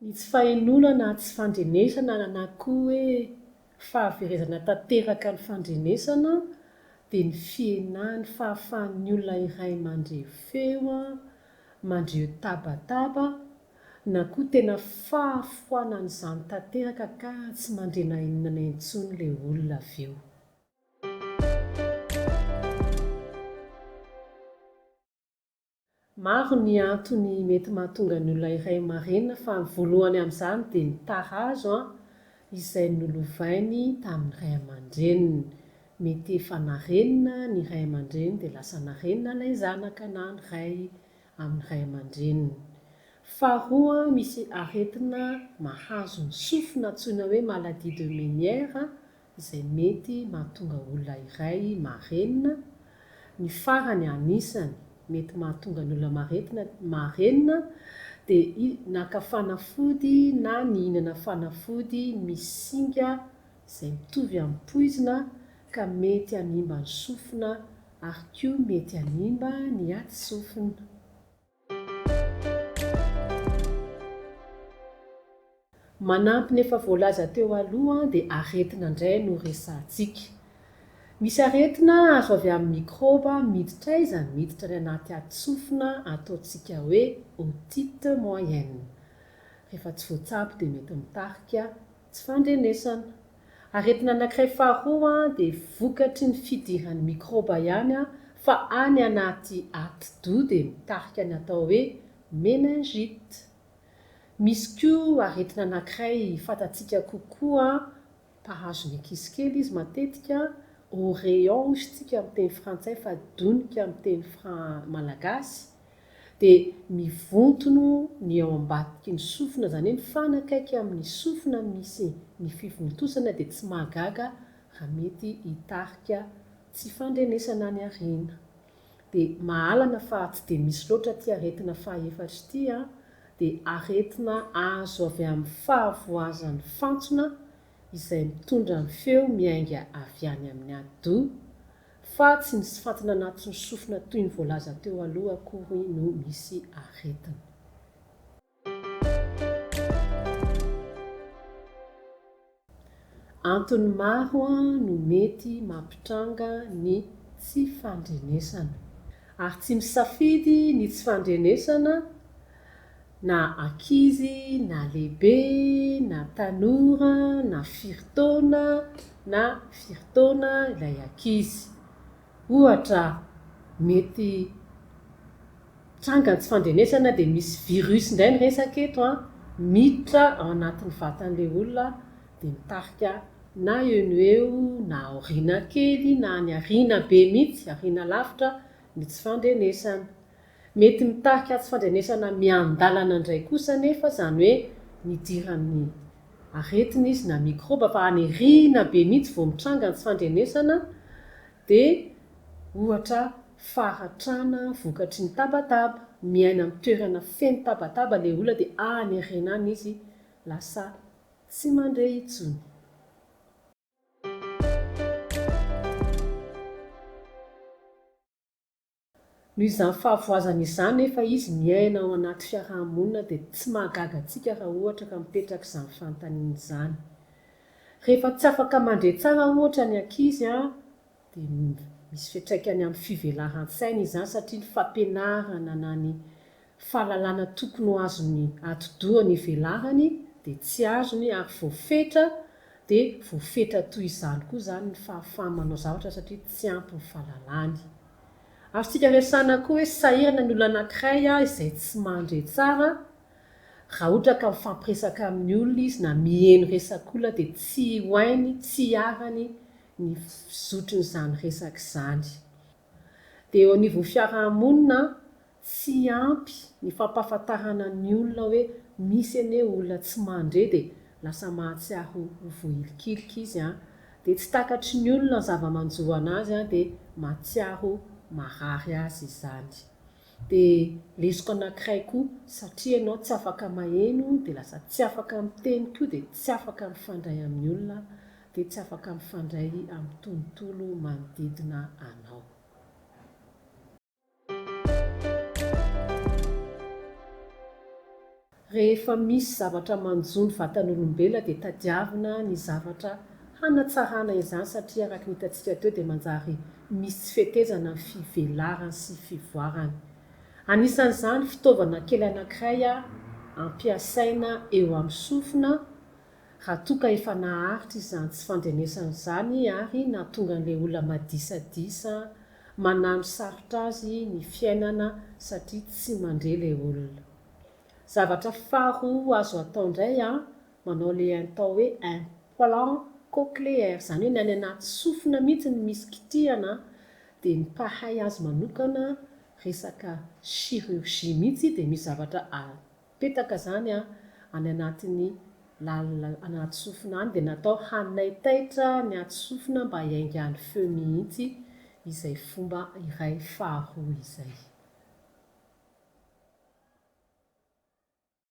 Ny tsy fahenolana tsy fandrenesana na koa hoe fahaverezana tanteraka ny fandrenesana dia ny fienahany fahafahan'ny olona iray mandre feo, mandre tabataba, na koa tena fahafoanan'izany tanteraka ka tsy mandrena inona na intsony ilay olona avy eo. Maro ny antony mety mahatonga ny olona iray marenina fa ny voalohany amin'izany dia ny tarazo izay nolovainy tamin'ny ray aman-dreniny. Mety efa narenina ny ray aman-dreniny dia lasa narenina ilay zanaka na ny ray amin'ny ray aman-dreniny. Faharoa, misy aretina mahazo ny sofina antsoina hoe maladie de Menière izay mety mahatonga olona iray marenina. Ny farany anisany mety mahatonga ny olona marenina dia naka fanafody na nihinana fanafody misy singa izay mitovy amin'ny poizina ka mety hanimba ny sofina ary koa mety hanimba ny aty-sofina. Manampy ny efa voalaza teo aloha dia aretina indray no resantsika. Misy aretina azo avy amin'ny mikroba miditra iza miditra ny anaty aty-sofina ataontsika hoe otite moyenne. Rehefa tsy voatsabo dia mety mitarika tsy fandrenesana. Aretina anankiray faharoa dia vokatry ny fidiran'ny mikroba ihany fa any anaty ati-doha dia mitarika ny atao hoe meningite. Misy koa aretina anankiray fantatsika kokoa mpahazo ny ankizy kely izy matetika oreillon hozy tsika amin'ny teny frantsay fa donika amin'ny teny malagasy dia mivontono ny ao ambadiky ny sofina izany hoe mifanakaiky amin'ny sofina misy ny fivontosana dia tsy mahagaga raha mety hitarika tsy fandrenesana any aoriana. Dia mahalana fa tsy dia misy loatra ty aretina fahaefatra ity dia aretina azo avy amin'ny fahavoazan'ny fantsona izay mitondra ny feo miainga avy any amin'ny ati-doha fa tsy nisy fantsona anatin'ny sofina toy ny voalaza teo aloha akory no misy aretina. Antony maro no mety mampitranga ny tsy fandrenesana ary tsy misafidy ny tsy fandrenesana na ankizy na lehibe na tanora na firy taona ilay ankizy. Ohatra mety tranga ny tsy fandrenesana dia misy virus indray ny resaka eto miditra ao anatin'ny vatan'ilay olona dia mitarika na eo no eo na aoriana kely na any aoriana be mihitsy aoriana lavitra ny tsy fandrenesana. Mety mitarika tsy fandrenesana miandalana indray kosa nefa izany hoe nidiran'ny aretina izy na mikroba fa any aoriana be mihitsy vao mitranga ny tsy fandrenesana dia ohatra faratrana vokatry ny tabataba. Miaina amin'ny toerana feno tabataba ilay olona dia any aoriana any izy lasa tsy mandre intsony. Noho izany fahavoazana izany nefa izy miaina ao anaty fiarahamonina dia tsy mahagaga antsika raha ohatra ka mipetraka izany fanontaniana izany. Rehefa tsy afaka mandre tsara ohatra ny ankizy dia misy fiantraikany amin'ny fivelaran-tsainy izany satria ny fampianarana na ny fahalalana tokony ho azony ati-doha ny ivelarany dia tsy azony ary voafetra dia voafetra toy izany koa izany ny fahafahany manao zavatra satria tsy ampy ny fahalalany. Azontsika resana koa hoe sahirana ny olona anankiray izay tsy mandre tsara raha ohatra ka mifampiresaka amin'ny olona izy na miheno resak'olona dia tsy hoainy, tsy harany ny fizotron'izany resaka izany. Dia eo anivon'ny fiarahamonina tsy ampy ny fampahafantarana ny olona hoe misy anie olona tsy mandre dia lasa mahatsiaro ho voilikilika izy dia tsy takatry ny olona ny zava-manjoa anazy dia mahatsiaro marary azy izany. Dia lesoko anankiray koa satria ianao tsy afaka maheno dia lasa tsy afaka miteny koa dia tsy afaka mifandray amin'ny olona dia tsy afaka mifandray amin'ny tontolo manodidina anao. rehefa misy zavatra manjo ny vatan'olombela dia tadiavina ny zavatra hanatsarana izany satria araka nitantsika teo dia manjary misy fetezana ny fivelarany sy fivoarany. Anisan'izany fitaovana kely anankiray ampiasaina eo amin'ny sofina raha toa efa naharitra izany tsy fandrenesan'izany ary nahatonga an'ilay olona madisadisa manano sarotra azy ny fiainana satria tsy mandre ilay olona. Zavatra faharoa azo atao indray manao ilay atao hoe implant cochléaire, izany hoe ny any anaty sofina mihitsy ny misy kitihana dia ny mpahay azy manokana resaka chirurgie mihitsy dia misy zavatra apetaka zany any anatin'ny anaty sofina any dia natao hanaitaitra ny aty sofina mba hiaingan'ny feo mihitsy izay fomba iray faharoa izay.